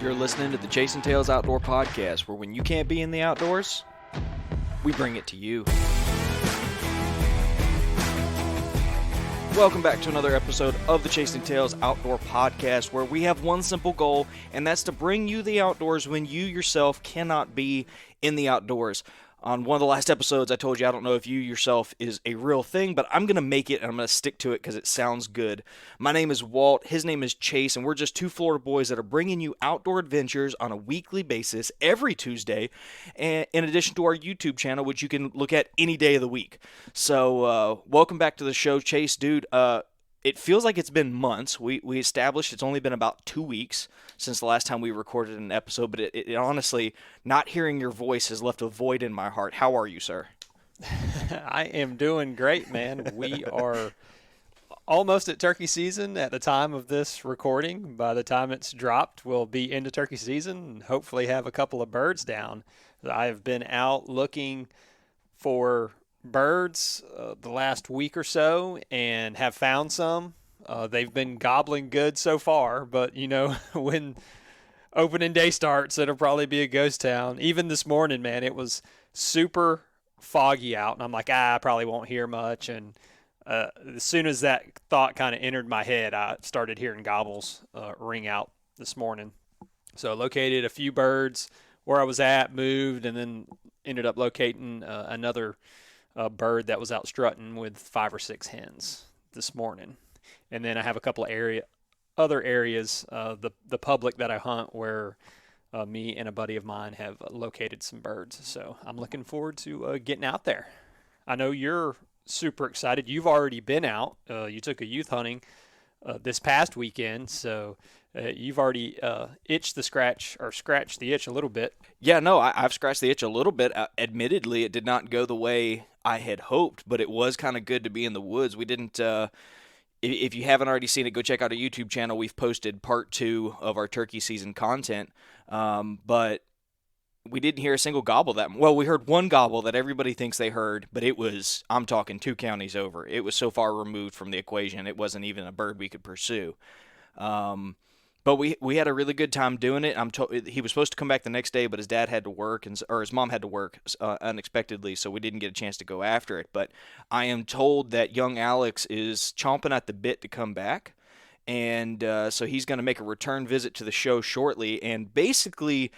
You're listening to the Chase and Tails Outdoor Podcast, where when you can't be in the outdoors, we bring it to you. Welcome back to another episode of the Chase and Tails Outdoor Podcast, where we have one simple goal, and that's to bring you the outdoors when you yourself cannot be in the outdoors. On one of the last episodes, I told you I don't know if you yourself is a real thing, but I'm going to make it and I'm going to stick to it because it sounds good. My name is Walt, his name is Chase, and we're just two Florida boys that are bringing you outdoor adventures on a weekly basis every Tuesday, and in addition to our YouTube channel, which you can look at any day of the week. So welcome back to the show, Chase. Dude, it feels like it's been months. We established it's only been about 2 weeks since the last time we recorded an episode, but it honestly, not hearing your voice has left a void in my heart. How are you, sir? I am doing great, man. We are almost at turkey season at the time of this recording. By the time it's dropped, we'll be into turkey season and hopefully have a couple of birds down. I have been out looking for birds the last week or so and have found some. They've been gobbling good so far, but you know, when opening day starts, it'll probably be a ghost town. Even this morning, man, it was super foggy out, and I'm like, I probably won't hear much. And as soon as that thought kind of entered my head, I started hearing gobbles ring out this morning. So located a few birds where I was at, moved, and then ended up locating another bird that was out strutting with 5 or 6 hens this morning. And then I have a couple of other areas, the public that I hunt, where me and a buddy of mine have located some birds. So I'm looking forward to getting out there. I know you're super excited. You've already been out. You took a youth hunting this past weekend, so you've already scratched the itch a little bit. Yeah, no, I've scratched the itch a little bit. Admittedly, it did not go the way I had hoped, but it was kind of good to be in the woods. We didn't, if you haven't already seen it, go check out our YouTube channel. We've posted part 2 of our turkey season content, but we didn't hear a single gobble well, we heard one gobble that everybody thinks they heard, but it was, I'm talking 2 counties over. It was so far removed from the equation, it wasn't even a bird we could pursue. But we had a really good time doing it. He was supposed to come back the next day, but his dad had to work, or his mom had to work unexpectedly, so we didn't get a chance to go after it. But I am told that young Alex is chomping at the bit to come back, and so he's going to make a return visit to the show shortly. And basically,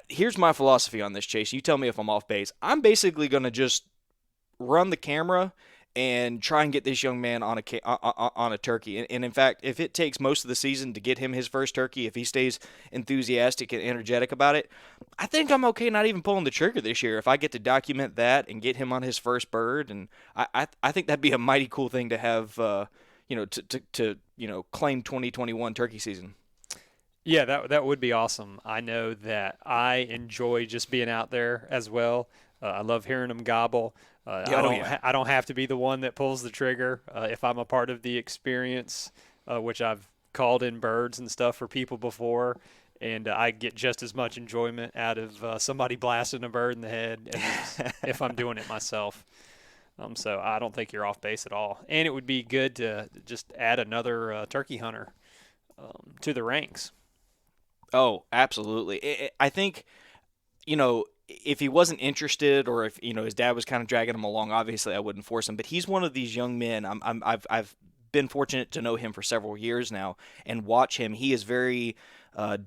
here's my philosophy on this, Chase. You tell me if I'm off base. I'm basically going to just run the camera and try and get this young man on a turkey. And in fact, if it takes most of the season to get him his first turkey, if he stays enthusiastic and energetic about it, I think I'm okay not even pulling the trigger this year if I get to document that and get him on his first bird. And I think that'd be a mighty cool thing to have, to claim 2021 turkey season. Yeah, that would be awesome. I know that I enjoy just being out there as well. I love hearing them gobble. I don't have to be the one that pulls the trigger if I'm a part of the experience, which I've called in birds and stuff for people before, and I get just as much enjoyment out of somebody blasting a bird in the head as if I'm doing it myself. So I don't think you're off base at all. And it would be good to just add another turkey hunter to the ranks. Oh, absolutely. I think, if he wasn't interested, or if his dad was kind of dragging him along, obviously I wouldn't force him. But he's one of these young men. I've been fortunate to know him for several years now and watch him. He is very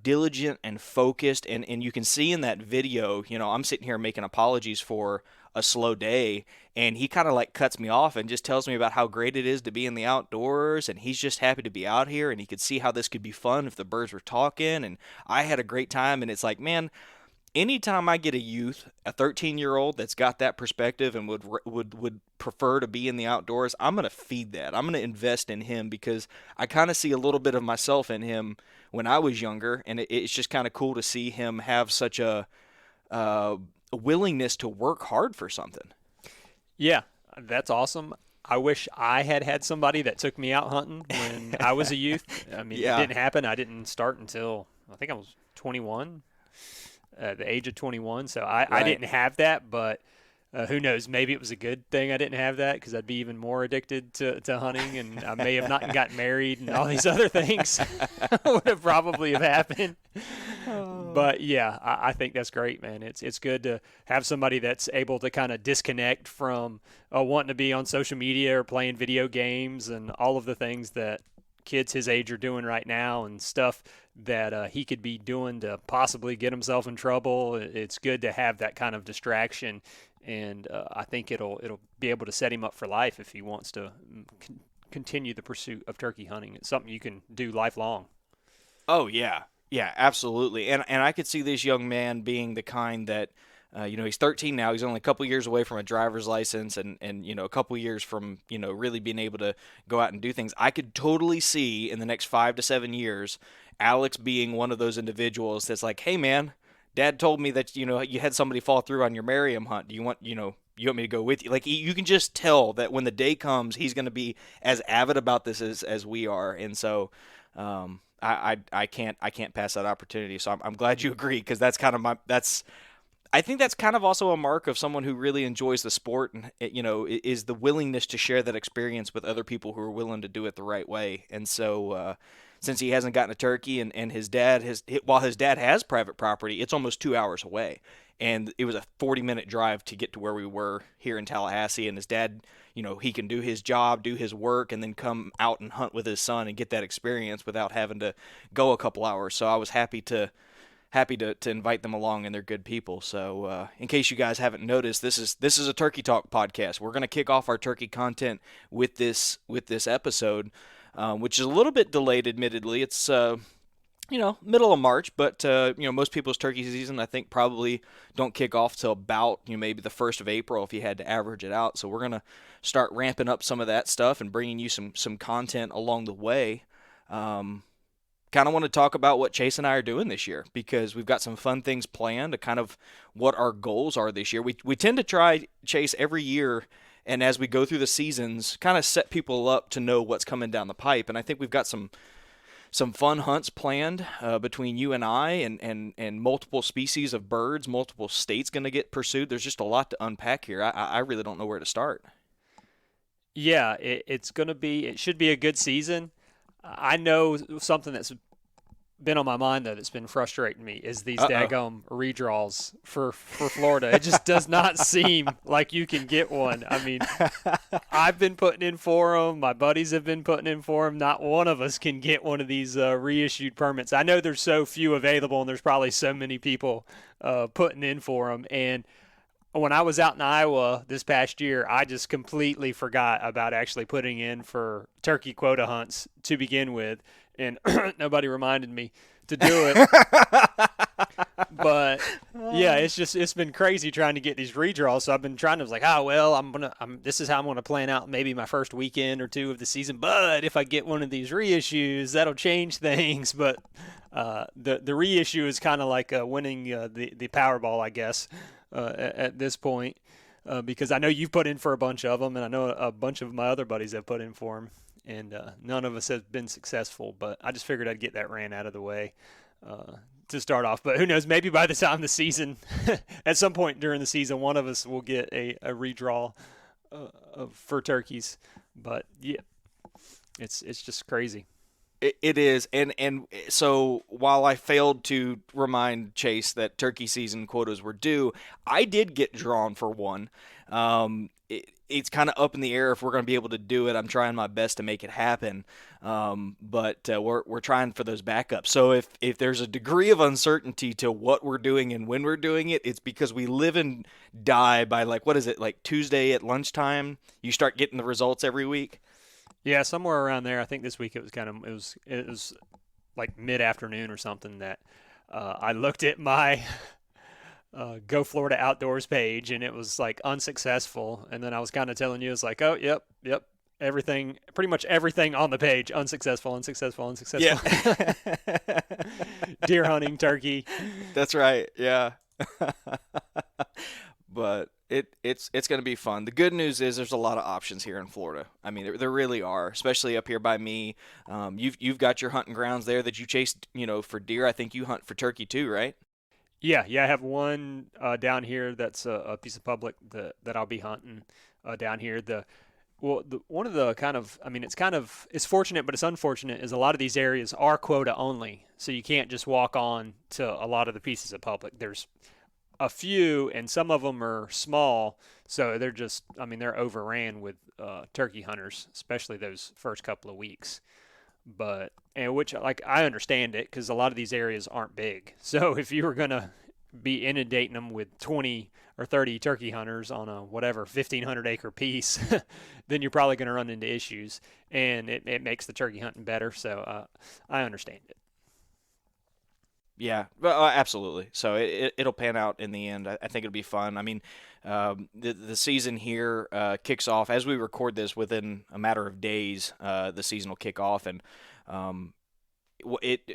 diligent and focused, and you can see in that video. I'm sitting here making apologies for a slow day, and he kind of like cuts me off and just tells me about how great it is to be in the outdoors, and he's just happy to be out here, and he could see how this could be fun if the birds were talking, and I had a great time. And it's like, man, anytime I get a youth, a 13-year-old that's got that perspective and would prefer to be in the outdoors, I'm going to feed that. I'm going to invest in him because I kind of see a little bit of myself in him when I was younger, and it's just kind of cool to see him have such a willingness to work hard for something. Yeah, that's awesome. I wish I had somebody that took me out hunting when I was a youth. I mean, It didn't happen. I didn't start until I think I was 21. The age of 21, so I didn't have that, but Who knows? Maybe it was a good thing I didn't have that because I'd be even more addicted to hunting, and I may have not gotten married, and all these other things would have probably have happened. But yeah, I think that's great, man. It's good to have somebody that's able to kind of disconnect from wanting to be on social media or playing video games and all of the things that kids his age are doing right now and stuff that he could be doing to possibly get himself in trouble. It's good to have that kind of distraction, and I think it'll be able to set him up for life if he wants to continue the pursuit of turkey hunting. It's something you can do lifelong. Oh yeah, yeah, absolutely. And I could see this young man being the kind that, he's 13 now. He's only a couple years away from a driver's license, and a couple years from really being able to go out and do things. I could totally see in the next 5 to 7 years, Alex being one of those individuals that's like, hey man, Dad told me that you had somebody fall through on your Merriam hunt. Do you want you want me to go with you? Like you can just tell that when the day comes, he's going to be as avid about this as we are, and so. I can't pass that opportunity. So I'm glad you agree, because that's kind of I think that's kind of also a mark of someone who really enjoys the sport, and is the willingness to share that experience with other people who are willing to do it the right way. And so since he hasn't gotten a turkey, and while his dad has private property, it's almost 2 hours away. And it was a 40-minute drive to get to where we were here in Tallahassee. And his dad, he can do his job, do his work, and then come out and hunt with his son and get that experience without having to go a couple hours. So I was happy to invite them along, and they're good people. So in case you guys haven't noticed, this is a Turkey Talk podcast. We're going to kick off our turkey content with this episode, which is a little bit delayed, admittedly. It's middle of March, but most people's turkey season, I think, probably don't kick off till about maybe the 1st of April if you had to average it out. So we're gonna start ramping up some of that stuff and bringing you some content along the way. Kind of want to talk about what Chase and I are doing this year, because we've got some fun things planned, to kind of what our goals are this year. We tend to try, Chase, every year, and as we go through the seasons, kind of set people up to know what's coming down the pipe. And I think we've got some fun hunts planned between you and I, and multiple species of birds, multiple states going to get pursued. There's just a lot to unpack here. I really don't know where to start. Yeah, it should be a good season. I know something that's been on my mind, though, that's been frustrating me is these daggum redraws for Florida. It just does not seem like you can get one. I mean, I've been putting in for them. My buddies have been putting in for them. Not one of us can get one of these reissued permits. I know there's so few available, and there's probably so many people putting in for them. And when I was out in Iowa this past year, I just completely forgot about actually putting in for turkey quota hunts to begin with, and nobody reminded me to do it. But yeah, it's been crazy trying to get these redraws. So I've been trying to this is how I'm gonna plan out maybe my first weekend or two of the season. But if I get one of these reissues, that'll change things. But the reissue is kind of like winning the Powerball, I guess. At this point, because I know you've put in for a bunch of them, and I know a bunch of my other buddies have put in for them, and none of us have been successful. But I just figured I'd get that rant out of the way to start off. But who knows? Maybe by the time the season, at some point during the season, one of us will get a redraw for turkeys. But yeah, it's just crazy. It is, and so while I failed to remind Chase that turkey season quotas were due, I did get drawn for one. It's kind of up in the air if we're going to be able to do it. I'm trying my best to make it happen, but we're trying for those backups. So if there's a degree of uncertainty to what we're doing and when we're doing it, it's because we live and die by, like, what is it, like Tuesday at lunchtime? You start getting the results every week. Yeah, somewhere around there. I think this week it was like mid-afternoon or something that I looked at my Go Florida Outdoors page, and it was like unsuccessful. And then I was kind of telling you, it's like, oh, yep, everything, pretty much everything on the page, unsuccessful. Yeah. Deer hunting, turkey. That's right. Yeah. But it's going to be fun. The good news is there's a lot of options here in Florida. I mean, there really are, especially up here by me. You've got your hunting grounds there that you chase, for deer. I think you hunt for turkey too, right? Yeah, I have one down here that's a piece of public that I'll be hunting down here. One of the kind of, I mean, it's fortunate, but it's unfortunate is a lot of these areas are quota only. So you can't just walk on to a lot of the pieces of public. There's a few, and some of them are small. So they're just, I mean, they're overran with turkey hunters, especially those first couple of weeks. But, and which, like, I understand it because a lot of these areas aren't big. So if you were going to be inundating them with 20 or 30 turkey hunters on a whatever 1,500 acre piece, then you're probably going to run into issues, and it makes the turkey hunting better. So I understand it. Yeah, well, absolutely. So it'll pan out in the end. I think it'll be fun. I mean, the season here kicks off as we record this within a matter of days. The season will kick off, and um,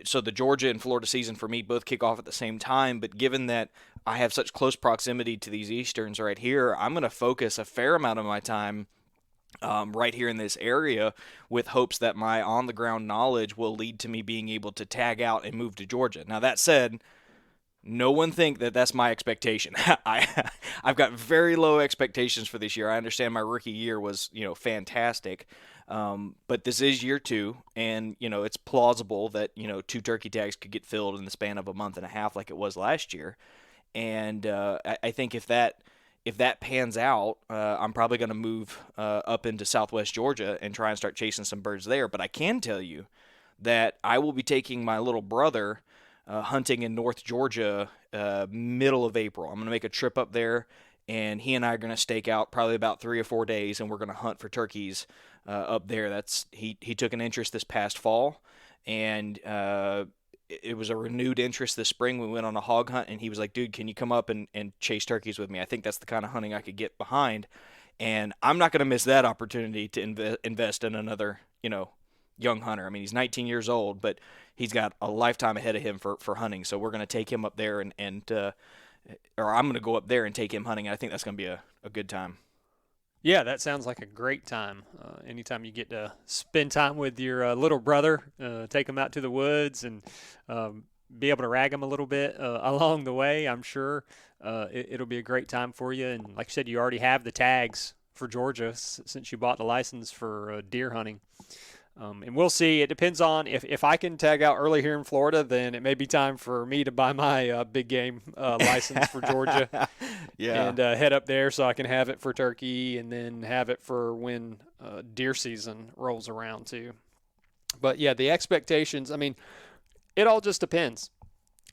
so the Georgia and Florida season for me both kick off at the same time. But given that I have such close proximity to these Easterns right here, I'm going to focus a fair amount of my time right here in this area with hopes that my on the ground knowledge will lead to me being able to tag out and move to Georgia. Now, that said, no one think that that's my expectation. I've got very low expectations for this year. I understand my rookie year was, fantastic. But this is year two, and, it's plausible that, two turkey tags could get filled in the span of a month and a half like it was last year. And I think if that pans out, I'm probably going to move up into Southwest Georgia and try and start chasing some birds there. But I can tell you that I will be taking my little brother hunting in North Georgia middle of April. I'm going to make a trip up there, and he and I are going to stake out probably about 3 or 4 days, and we're going to hunt for turkeys up there. He took an interest this past fall, and it was a renewed interest this spring. We went on a hog hunt, and he was like, dude, can you come up and chase turkeys with me? I think that's the kind of hunting I could get behind. And I'm not going to miss that opportunity to invest in another, young hunter. I mean, he's 19 years old, but he's got a lifetime ahead of him for hunting. So we're going to take him up there or I'm going to go up there and take him hunting. I think that's going to be a good time. Yeah, that sounds like a great time. Anytime you get to spend time with your little brother, take him out to the woods and be able to rag him a little bit along the way, I'm sure it'll be a great time for you. And like I said, you already have the tags for Georgia since you bought the license for deer hunting. And we'll see. It depends on if I can tag out early here in Florida, then it may be time for me to buy my big game license for Georgia. Yeah. And head up there so I can have it for turkey and then have it for when deer season rolls around too. But yeah, the expectations, I mean, it all just depends.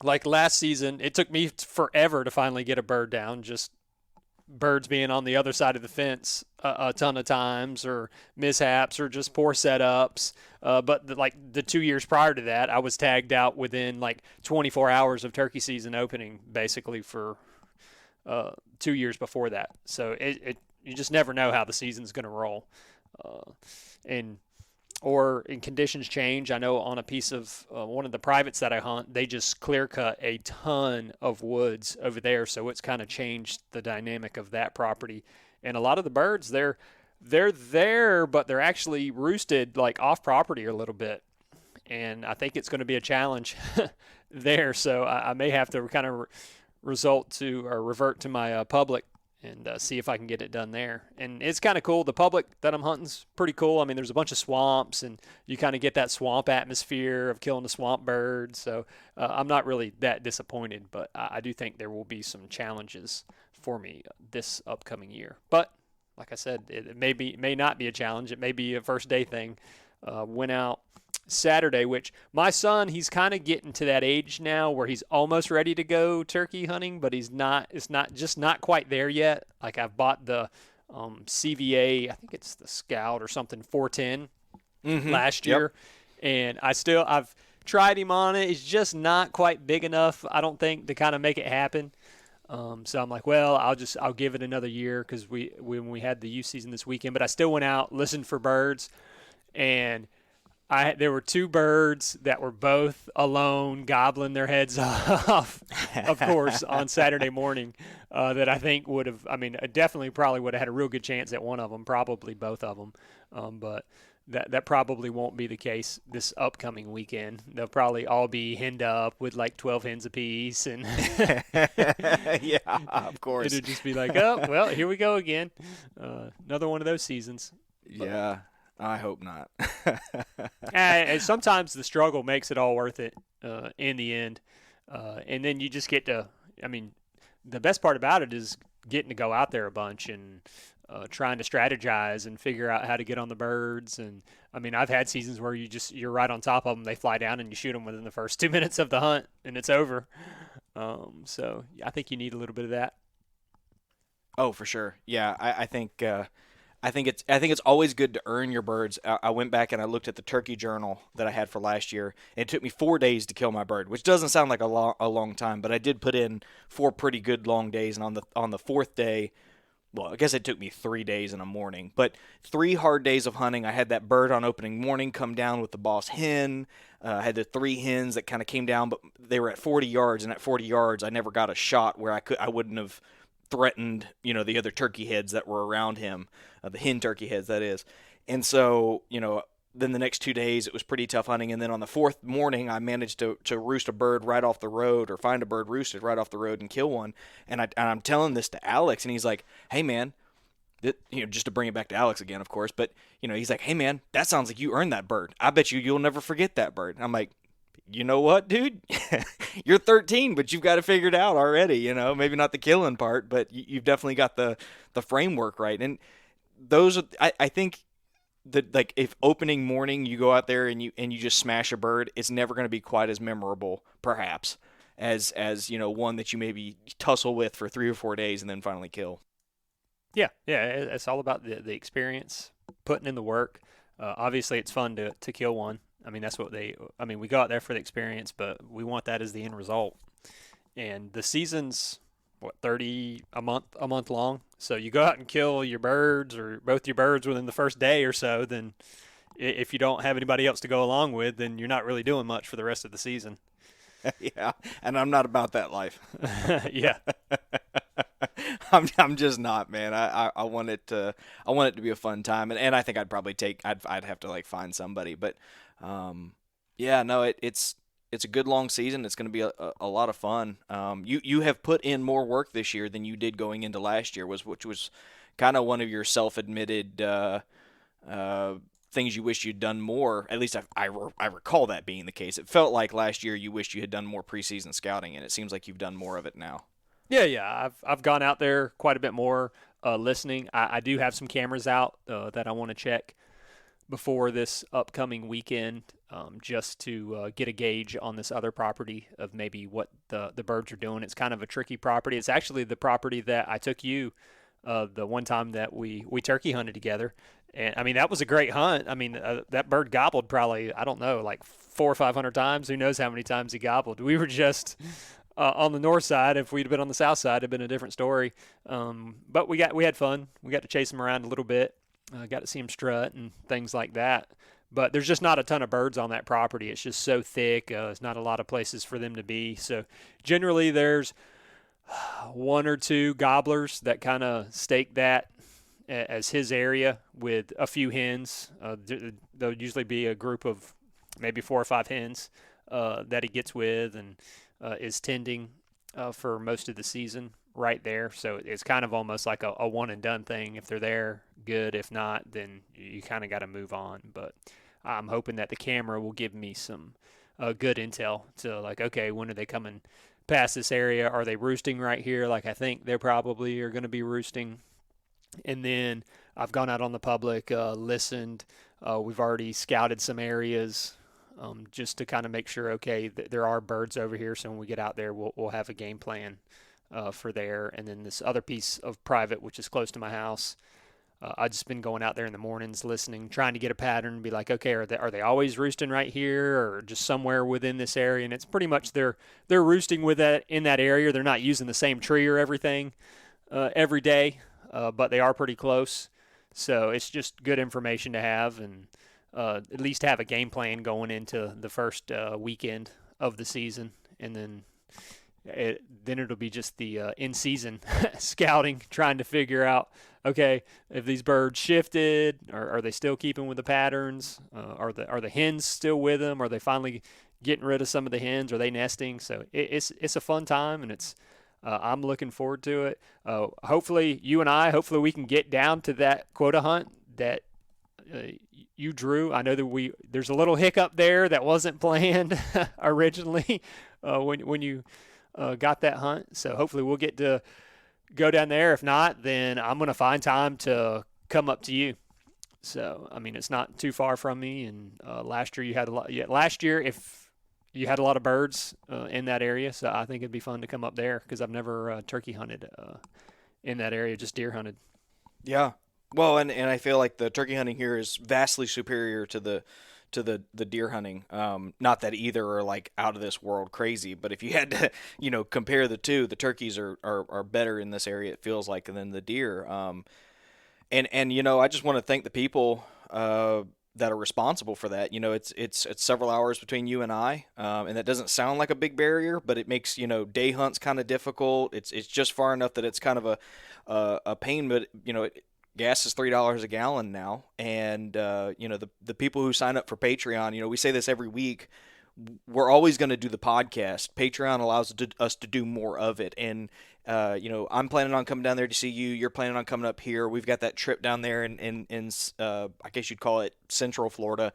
Like last season, it took me forever to finally get a bird down, just birds being on the other side of the fence a ton of times, or mishaps, or just poor setups. But the 2 years prior to that, I was tagged out within like 24 hours of turkey season opening, basically for 2 years before that. So you just never know how the season's going to roll, or conditions change. I know on a piece of one of the privates that I hunt, they just clear cut a ton of woods over there, so it's kind of changed the dynamic of that property. And a lot of the birds, they're there, but they're actually roosted like off property a little bit, and I think it's going to be a challenge there. So I may have to kind of revert to my public and see if I can get it done there. And it's kind of cool. The public that I'm hunting's pretty cool. I mean, there's a bunch of swamps, and you kind of get that swamp atmosphere of killing the swamp birds. So I'm not really that disappointed, but I do think there will be some challenges for me this upcoming year. But like I said, it may not be a challenge. It may be a first day thing. Went out Saturday, which my son, he's kind of getting to that age now where he's almost ready to go turkey hunting, but it's not quite there yet. Like I've bought the CVA, I think it's the Scout or something, 410 last year. Yep. And I've tried him on it. It's just not quite big enough, I don't think, to kind of make it happen. So I'm like, well, I'll give it another year, because when we had the youth season this weekend, but I still went out, listened for birds, and there were 2 birds that were both alone, gobbling their heads off, of course, on Saturday morning, that I think would have, I mean, I definitely probably would have had a real good chance at one of them, probably both of them. But that probably won't be the case this upcoming weekend. They'll probably all be henned up with like 12 hens apiece, and Yeah, of course. it'll just be like, oh, well, here we go again. Another one of those seasons. But Yeah, I hope not. and sometimes the struggle makes it all worth it in the end. And then you just get to, I mean, the best part about it is getting to go out there a bunch and trying to strategize and figure out how to get on the birds. And I mean, I've had seasons where you're right on top of them. They fly down and you shoot them within the first 2 minutes of the hunt and it's over. So I think you need a little bit of that. Oh, for sure. Yeah, I think it's always good to earn your birds. I went back and I looked at the turkey journal that I had for last year. And it took me 4 days to kill my bird, which doesn't sound like a long time, but I did put in 4 pretty good long days. And on the fourth day, well, I guess it took me 3 days and a morning, but 3 hard days of hunting. I had that bird on opening morning come down with the boss hen. I had the 3 hens that kind of came down, but they were at 40 yards, and at 40 yards, I never got a shot where I wouldn't have threatened, the other turkey heads that were around him, the hen turkey heads, that is. And so, then the next 2 days it was pretty tough hunting. And then on the fourth morning, I managed to roost a bird right off the road, or find a bird roosted right off the road and kill one. And I'm telling this to Alex, and he's like, "Hey man," just to bring it back to Alex again, of course. But he's like, "Hey man, that sounds like you earned that bird. I bet you'll never forget that bird." And I'm like, "You know what, dude? You're 13, but you've got it figured out already. Maybe not the killing part, but you've definitely got the framework right." And those are, I think that, like, if opening morning you go out there and you just smash a bird, it's never going to be quite as memorable, perhaps, as one that you maybe tussle with for 3 or 4 days and then finally kill. Yeah, it's all about the experience, putting in the work. Obviously, it's fun to kill one. I mean, we go out there for the experience, but we want that as the end result. And the season's, 30 a month long. So you go out and kill your birds, or both your birds, within the first day or so, then if you don't have anybody else to go along with, then you're not really doing much for the rest of the season. Yeah, and I'm not about that life. Yeah. I'm just not, man. I want it to be a fun time, and I think I'd have to, like, find somebody, but yeah, no, it's a good long season. It's going to be a lot of fun. You have put in more work this year than you did going into last year, which was kind of one of your self-admitted things you wish you'd done more. At least I recall that being the case. It felt like last year you wished you had done more preseason scouting, and it seems like you've done more of it now. Yeah. I've gone out there quite a bit more, listening. I do have some cameras out that I want to check before this upcoming weekend, just to get a gauge on this other property of maybe what the birds are doing. It's kind of a tricky property. It's actually the property that I took you the one time that we turkey hunted together. And I mean, that was a great hunt. I mean, that bird gobbled probably, I don't know, like 400 or 500 times. Who knows how many times he gobbled. We were just on the north side. If we'd been on the south side, it'd been a different story. But we had fun. We got to chase him around a little bit. Got to see him strut and things like that. But there's just not a ton of birds on that property. It's just so thick. There's not a lot of places for them to be. So generally there's 1 or 2 gobblers that kind of stake that as his area with a few hens. There'll usually be a group of maybe 4 or 5 hens that he gets with and is tending for most of the season right there. So it's kind of almost like a one and done thing. If they're there, good. If not, then you kind of got to move on. But I'm hoping that the camera will give me some good intel to, like, okay, when are they coming past this area? Are they roosting right here? Like, I think they probably are going to be roosting. And then I've gone out on the public, listened. We've already scouted some areas just to kind of make sure, okay, there are birds over here. So when we get out there, we'll have a game plan for there. And then this other piece of private, which is close to my house, I've just been going out there in the mornings, listening, trying to get a pattern, be like, okay, are they always roosting right here, or just somewhere within this area? And it's pretty much they're roosting in that area. They're not using the same tree or everything every day, but they are pretty close. So it's just good information to have, and at least have a game plan going into the first weekend of the season. And then then it'll be just the in-season scouting, trying to figure out, okay, if these birds shifted, or are they still keeping with the patterns? Are the hens still with them? Are they finally getting rid of some of the hens? Are they nesting? So it's a fun time, and I'm looking forward to it. Hopefully we can get down to that quota hunt that uh, you drew. I know that there's a little hiccup there that wasn't planned originally when you got that hunt. So hopefully we'll get to go down there. If not, then I'm going to find time to come up to you. So I mean, it's not too far from me. And last year you had a lot. Yeah, last year if you had a lot of birds in that area, so I think it'd be fun to come up there because I've never turkey hunted in that area, just deer hunted. Yeah. Well, and I feel like the turkey hunting here is vastly superior to the deer hunting. Not that either are like out of this world crazy, but if you had to, compare the two, the turkeys are better in this area. It feels like than the deer. And I just want to thank the people that are responsible for that. It's several hours between you and I, and that doesn't sound like a big barrier, but it makes day hunts kind of difficult. It's just far enough that it's kind of a pain, but gas is $3 a gallon now, and the people who sign up for Patreon, we say this every week. We're always going to do the podcast. Patreon allows us to do more of it, and I'm planning on coming down there to see you. You're planning on coming up here. We've got that trip down there in I guess you'd call it Central Florida.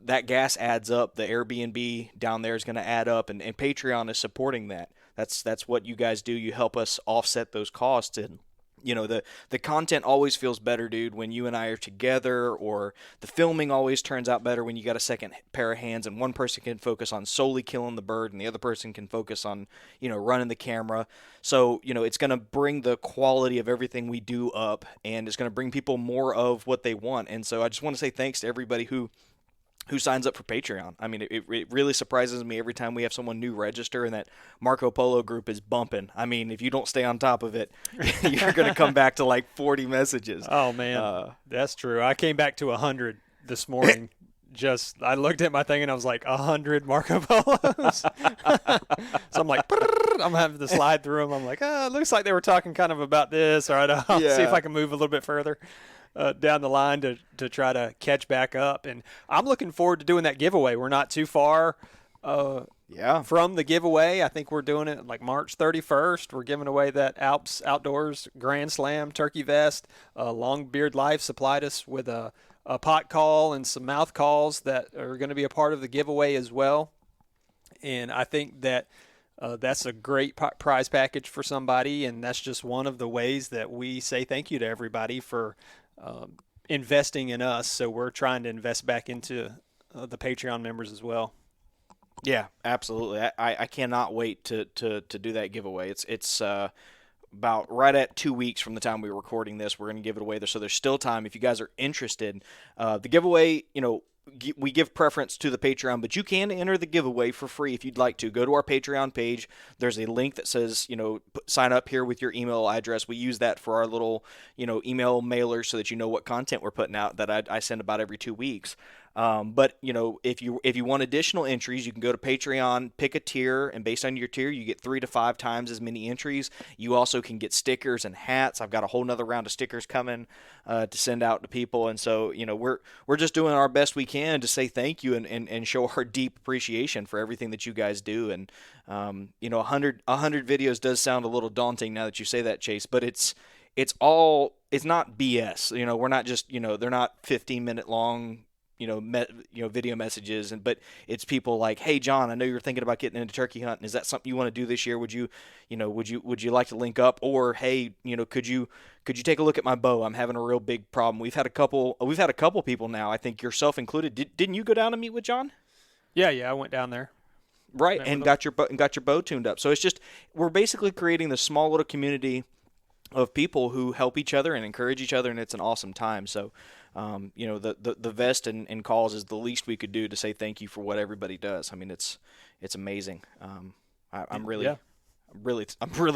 That gas adds up. The Airbnb down there is going to add up, and Patreon is supporting that. That's what you guys do. You help us offset those costs, and the content always feels better, dude, when you and I are together, or the filming always turns out better when you got a second pair of hands and one person can focus on solely killing the bird and the other person can focus on, running the camera. So, it's going to bring the quality of everything we do up, and it's going to bring people more of what they want. And so I just want to say thanks to everybody who signs up for Patreon. I mean, it really surprises me every time we have someone new register and that Marco Polo group is bumping. I mean, if you don't stay on top of it, you're going to come back to like 40 messages. Oh, man. That's true. I came back to 100 this morning. I looked at my thing and I was like, 100 Marco Polos. So I'm like, I'm having to slide through them. I'm like, it looks like they were talking kind of about this. All right, I'll see if I can move a little bit further down the line to try to catch back up. And I'm looking forward to doing that giveaway. We're not too far from the giveaway. I think we're doing it like March 31st. We're giving away that Alps Outdoors Grand Slam turkey vest. Longbeard Life supplied us with a pot call and some mouth calls that are going to be a part of the giveaway as well. And I think that that's a great prize package for somebody, and that's just one of the ways that we say thank you to everybody for investing in us. So we're trying to invest back into the Patreon members as well. Yeah, absolutely. I cannot wait to do that giveaway. It's about right at 2 weeks from the time we were recording this. We're going to give it away there, so there's still time if you guys are interested. The giveaway, we give preference to the Patreon, but you can enter the giveaway for free if you'd like to. Go to our Patreon page. There's a link that says, sign up here with your email address. We use that for our little, email mailer so that you know what content we're putting out that I send about every 2 weeks. But if you want additional entries, you can go to Patreon, pick a tier, and based on your tier, you get 3 to 5 times as many entries. You also can get stickers and hats. I've got a whole nother round of stickers coming to send out to people, and so we're just doing our best we can to say thank you and show our deep appreciation for everything that you guys do. And 100 videos does sound a little daunting now that you say that, Chase, but it's not BS. We're not just they're not 15-minute long. Video messages, but it's people like, hey John, I know you're thinking about getting into turkey hunting. Is that something you want to do this year? Would you like to link up? Or hey, could you take a look at my bow? I'm having a real big problem. We've had a couple people now, I think yourself included. Didn't you go down and meet with John? Yeah, I went down there. Right, and got your bow tuned up. So it's just, we're basically creating this small little community of people who help each other and encourage each other, and it's an awesome time. So the vest and calls is the least we could do to say thank you for what everybody does. I mean, it's amazing. I'm really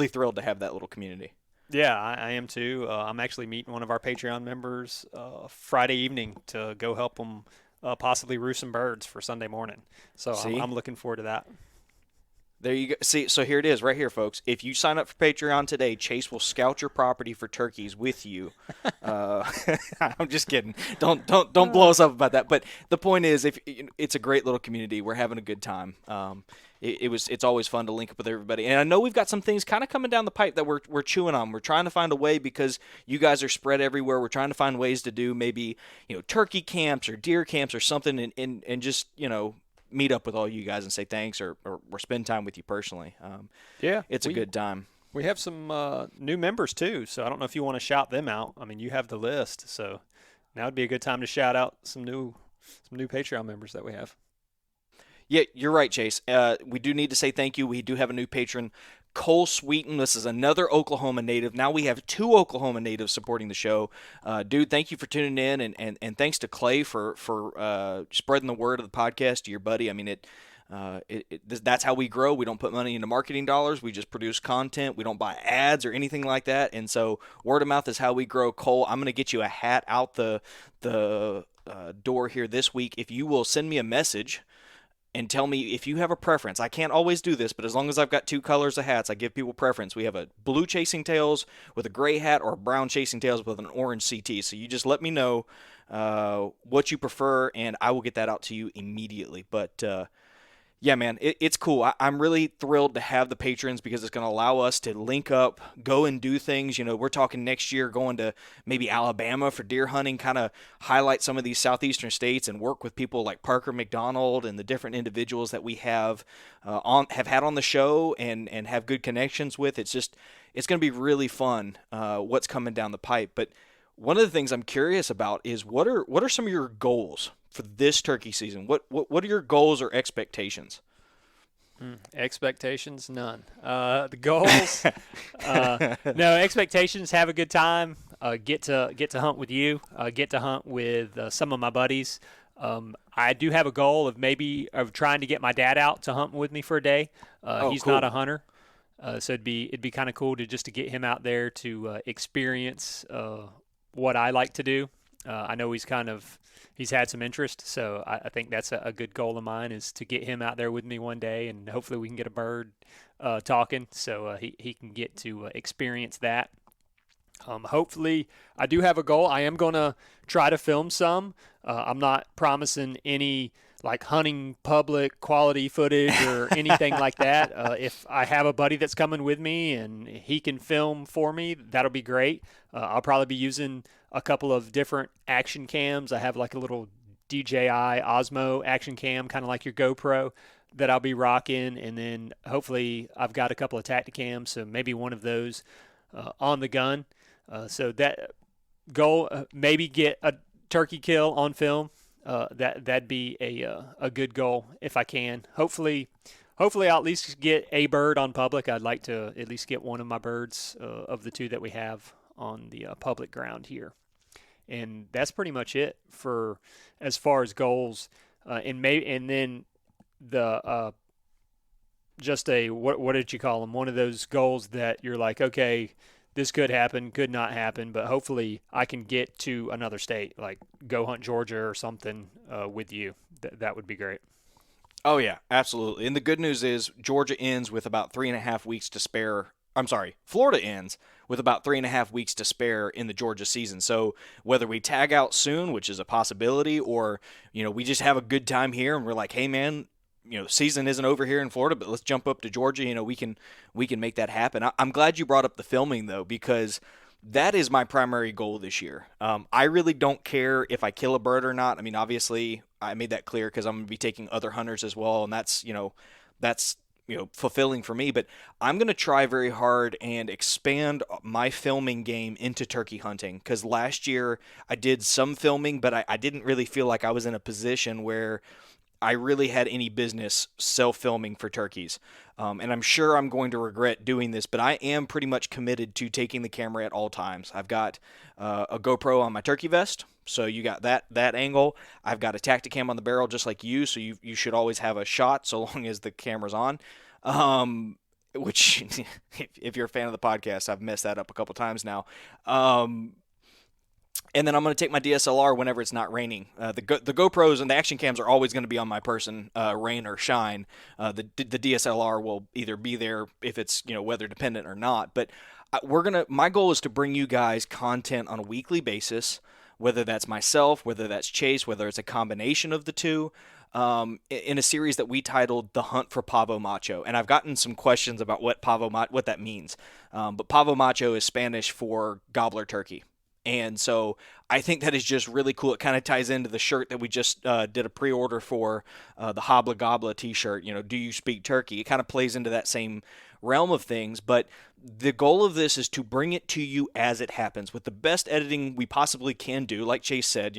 thrilled to have that little community. Yeah, I am too. I'm actually meeting one of our Patreon members Friday evening to go help them possibly roost some birds for Sunday morning. So I'm looking forward to that. There you go. See, so here it is, right here, folks. If you sign up for Patreon today, Chase will scout your property for turkeys with you. Uh, I'm just kidding. Don't blow us up about that. But the point is, if it's a great little community, we're having a good time. It's always fun to link up with everybody, and I know we've got some things kind of coming down the pipe that we're chewing on. We're trying to find a way because you guys are spread everywhere. We're trying to find ways to do maybe turkey camps or deer camps or something, and just meet up with all you guys and say thanks or spend time with you personally. Yeah, it's a good time. We have some new members too, so I don't know if you want to shout them out. I mean, you have the list, so now would be a good time to shout out some new Patreon members that we have. Yeah, you're right, Chase. We do need to say thank you. We do have a new patron, Cole Sweeten. This is another Oklahoma native. Now we have 2 Oklahoma natives supporting the show. Dude, thank you for tuning in, and thanks to Clay for spreading the word of the podcast to your buddy. I mean, that's how we grow. We don't put money into marketing dollars. We just produce content. We don't buy ads or anything like that. And so word of mouth is how we grow. Cole, I'm going to get you a hat out the door here this week if you will send me a message and tell me if you have a preference. I can't always do this, but as long as I've got 2 colors of hats, I give people preference. We have a blue chasing tails with a gray hat or a brown chasing tails with an orange CT. So you just let me know what you prefer, and I will get that out to you immediately. But yeah, man, it's cool. I'm really thrilled to have the patrons because it's going to allow us to link up, go and do things. We're talking next year going to maybe Alabama for deer hunting, kind of highlight some of these southeastern states and work with people like Parker McDonald and the different individuals that we have had on the show and have good connections with. It's going to be really fun what's coming down the pipe. But one of the things I'm curious about is what are some of your goals for this turkey season? What are your goals or expectations? Expectations, none. The goals, no expectations. Have a good time. Get to hunt with you. Get to hunt with some of my buddies. I do have a goal of trying to get my dad out to hunt with me for a day. He's cool. not a hunter, so it'd be kind of cool to get him out there to experience what I like to do. I know he's had some interest, so I think that's a good goal of mine is to get him out there with me one day, and hopefully we can get a bird talking so he can get to experience that. Hopefully, I do have a goal. I am going to try to film some. I'm not promising any like hunting public quality footage or anything like that. If I have a buddy that's coming with me and he can film for me, that'll be great. I'll probably be using a couple of different action cams. I have like a little DJI Osmo action cam, kind of like your GoPro, that I'll be rocking. And then hopefully I've got a couple of Tacticams, so maybe one of those on the gun. So that goal, maybe get a turkey kill on film. That'd be a good goal if I can. Hopefully I'll at least get a bird on public. I'd like to at least get one of my birds of the 2 that we have on the public ground here. And that's pretty much it for as far as goals. And then the just a what did you call them? One of those goals that you're like, okay, this could happen, could not happen, but hopefully I can get to another state, like go hunt Georgia or something with you. That would be great. Oh, yeah, absolutely. And the good news is Georgia ends with about 3.5 weeks to spare. I'm sorry, Florida ends with about 3.5 weeks to spare in the Georgia season. So whether we tag out soon, which is a possibility, or, we just have a good time here and we're like, hey, man, season isn't over here in Florida, but let's jump up to Georgia. We can make that happen. I'm glad you brought up the filming, though, because that is my primary goal this year. I really don't care if I kill a bird or not. I mean, obviously, I made that clear because I'm going to be taking other hunters as well, and that's fulfilling for me. But I'm going to try very hard and expand my filming game into turkey hunting, because last year I did some filming, but I didn't really feel like I was in a position where I really had any business self-filming for turkeys. And I'm sure I'm going to regret doing this, but I am pretty much committed to taking the camera at all times. I've got a GoPro on my turkey vest, so you got that angle. I've got a Tacticam on the barrel just like you, so you should always have a shot so long as the camera's on. Which, if you're a fan of the podcast, I've messed that up a couple times now. And then I'm going to take my DSLR whenever it's not raining. The GoPros and the action cams are always going to be on my person, rain or shine. The DSLR will either be there if it's weather dependent or not. But my goal is to bring you guys content on a weekly basis, whether that's myself, whether that's Chase, whether it's a combination of the two. In a series that we titled "The Hunt for Pavo Macho," and I've gotten some questions about what that means. But Pavo Macho is Spanish for gobbler turkey. And so I think that is just really cool. It kind of ties into the shirt that we just did a pre-order for, the Hobla Gobla t-shirt, do you speak turkey? It kind of plays into that same realm of things, but the goal of this is to bring it to you as it happens with the best editing we possibly can do. Like Chase said,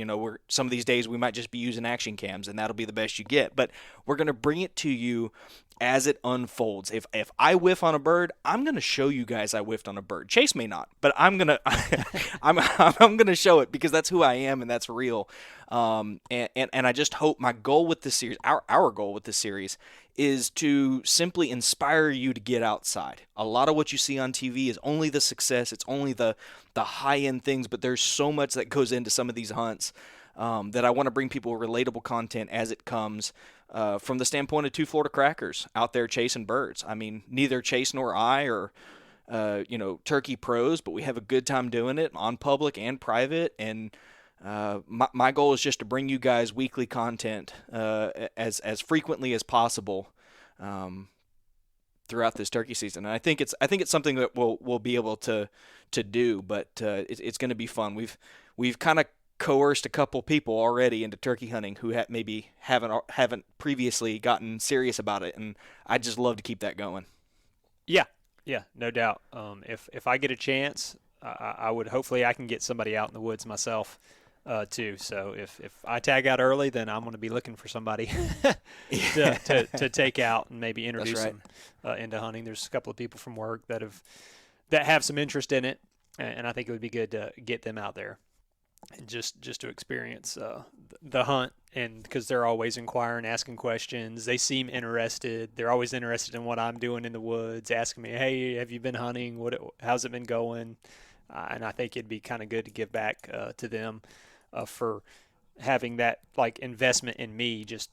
some of these days we might just be using action cams and that'll be the best you get, but we're going to bring it to you as it unfolds. If I whiff on a bird, I'm going to show you guys I whiffed on a bird. Chase may not, but I'm going to I'm going to show it because that's who I am and that's real. And I just hope my goal with this series, our goal with this series, is to simply inspire you to get outside. A lot of what you see on TV is only the success. It's only the high-end things, but there's so much that goes into some of these hunts that I want to bring people relatable content as it comes from the standpoint of two Florida crackers out there chasing birds. I mean, neither Chase nor I are turkey pros, but we have a good time doing it on public and private, and my goal is just to bring you guys weekly content as frequently as possible throughout this turkey season. And I think it's something that we'll be able to do, but it's going to be fun. We've kind of coerced a couple people already into turkey hunting who maybe haven't previously gotten serious about it, and I just love to keep that going. Yeah, no doubt. If I get a chance, I would hopefully I can get somebody out in the woods myself. Too. So if I tag out early, then I'm going to be looking for somebody to take out and maybe introduce them into hunting. There's a couple of people from work that have some interest in it, and I think it would be good to get them out there and just to experience the hunt. And because they're always inquiring, asking questions, they seem interested. They're always interested in what I'm doing in the woods, asking me, "Hey, have you been hunting? How's it been going?" And I think it'd be kind of good to give back to them. For having that investment in me, just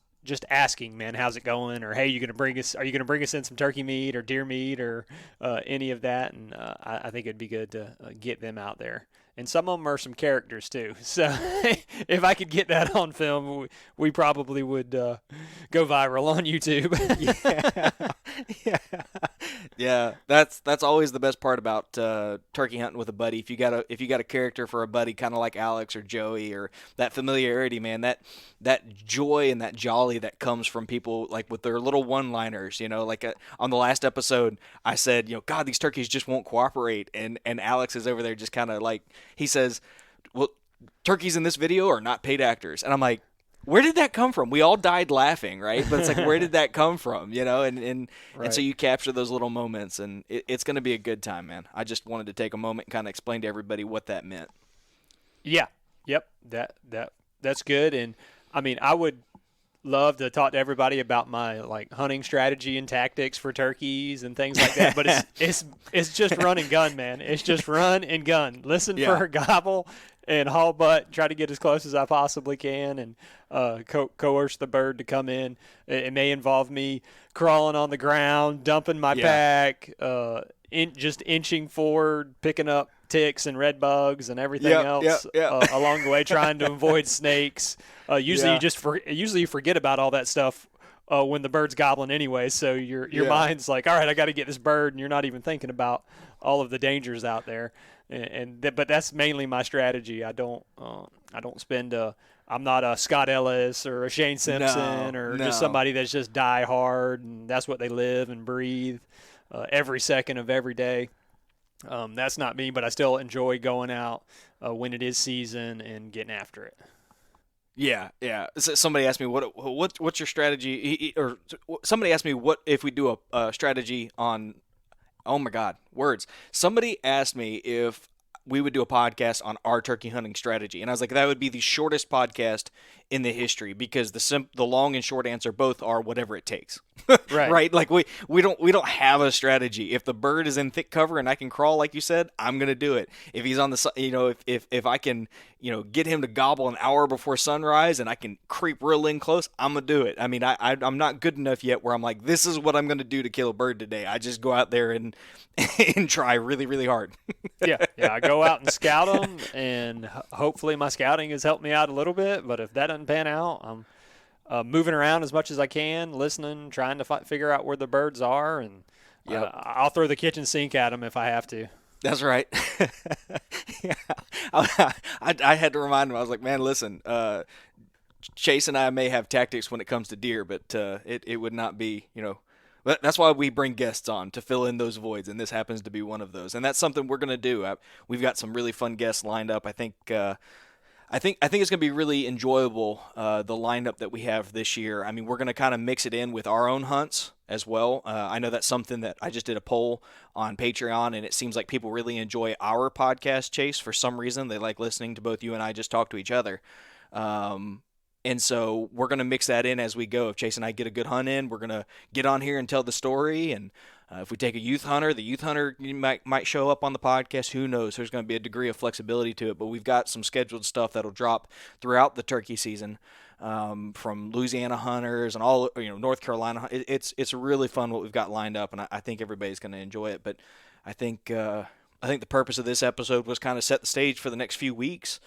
asking, man, how's it going? Or, hey, are you going to bring us in some turkey meat or deer meat or any of that? And I think it'd be good to get them out there. And some of them are some characters too. So if I could get that on film, we probably would go viral on YouTube. Yeah. That's always the best part about turkey hunting with a buddy. If you got a character for a buddy, kind of like Alex or Joey, or that familiarity, man, that joy and that jolly that comes from people with their little one-liners. On the last episode, I said, God, these turkeys just won't cooperate, and Alex is over there just kind of he says, well, turkeys in this video are not paid actors. And I'm like, where did that come from? We all died laughing, right? But it's where did that come from? And so you capture those little moments, and it's going to be a good time, man. I just wanted to take a moment and kind of explain to everybody what that meant. Yeah. Yep. That's good. And I mean, I would love to talk to everybody about my hunting strategy and tactics for turkeys and things like that, but it's just run and gun, man. It's just run and gun. Listen for a gobble and haul butt, try to get as close as I possibly can, and coerce the bird to come in. It may involve me crawling on the ground, dumping my pack, just inching forward, picking up ticks and red bugs and everything else along the way, trying to avoid snakes. Usually you forget about all that stuff when the bird's gobbling anyway. So your mind's like, all right, I got to get this bird, and you're not even thinking about all of the dangers out there. But that's mainly my strategy. I don't spend I'm not a Scott Ellis or a Shane Simpson or just somebody that's just die hard and that's what they live and breathe every second of every day. That's not me, but I still enjoy going out when it is season and getting after it. Yeah. So somebody asked me what's your strategy, or somebody asked me what if we do a strategy on. Oh my God, words! Somebody asked me if we would do a podcast on our turkey hunting strategy, and I was like, that would be the shortest podcast in the history, because the long and short answer both are whatever it takes. Right. Right? Like we don't have a strategy. If the bird is in thick cover and I can crawl, like you said, I'm gonna do it. If he's on the if I can get him to gobble an hour before sunrise and I can creep real in close, I'm gonna do it. I mean, I'm not good enough yet where I'm like, this is what I'm gonna do to kill a bird today. I just go out there and and try really, really hard. Yeah. I go out and scout them, and hopefully my scouting has helped me out a little bit. But if that doesn't pan out, I'm moving around as much as I can, listening, trying to figure out where the birds are, and I'll throw the kitchen sink at them if I have to. That's right. Yeah. I had to remind him. I was like, man, listen, Chase and I may have tactics when it comes to deer, but it would not be, But that's why we bring guests on, to fill in those voids, and this happens to be one of those. And that's something we're going to do. We've got some really fun guests lined up. I think it's going to be really enjoyable, the lineup that we have this year. I mean, we're going to kind of mix it in with our own hunts as well. I know that's something that I just did a poll on Patreon, and it seems like people really enjoy our podcast, Chase. For some reason, they like listening to both you and I just talk to each other. And so we're going to mix that in as we go. If Chase and I get a good hunt in, we're going to get on here and tell the story. And if we take a youth hunter, the youth hunter might show up on the podcast. Who knows? There's going to be a degree of flexibility to it. But we've got some scheduled stuff that'll drop throughout the turkey season, from Louisiana hunters and all, North Carolina. It's really fun what we've got lined up, and I think everybody's going to enjoy it. But I think the purpose of this episode was kind of set the stage for the next few weeks.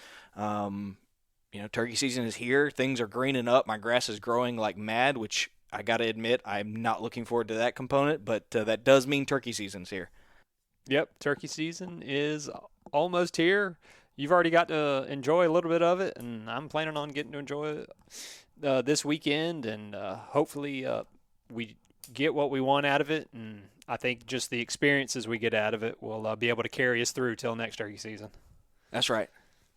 Turkey season is here. Things are greening up. My grass is growing like mad, which I got to admit, I'm not looking forward to that component, but that does mean turkey season's here. Yep, turkey season is almost here. You've already got to enjoy a little bit of it, and I'm planning on getting to enjoy it this weekend, and hopefully we get what we want out of it, and I think just the experiences we get out of it will be able to carry us through till next turkey season. That's right.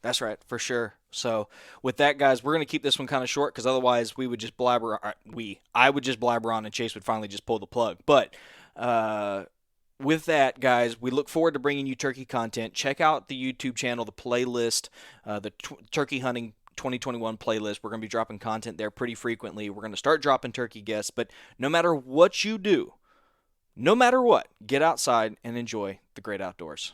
That's right, for sure. So with that, guys, we're going to keep this one kind of short, because otherwise we would just blabber. I would just blabber on, and Chase would finally just pull the plug. But with that, guys, we look forward to bringing you turkey content. Check out the YouTube channel, the playlist, the Turkey Hunting 2021 playlist. We're going to be dropping content there pretty frequently. We're going to start dropping turkey guests. But no matter what you do, no matter what, get outside and enjoy the great outdoors.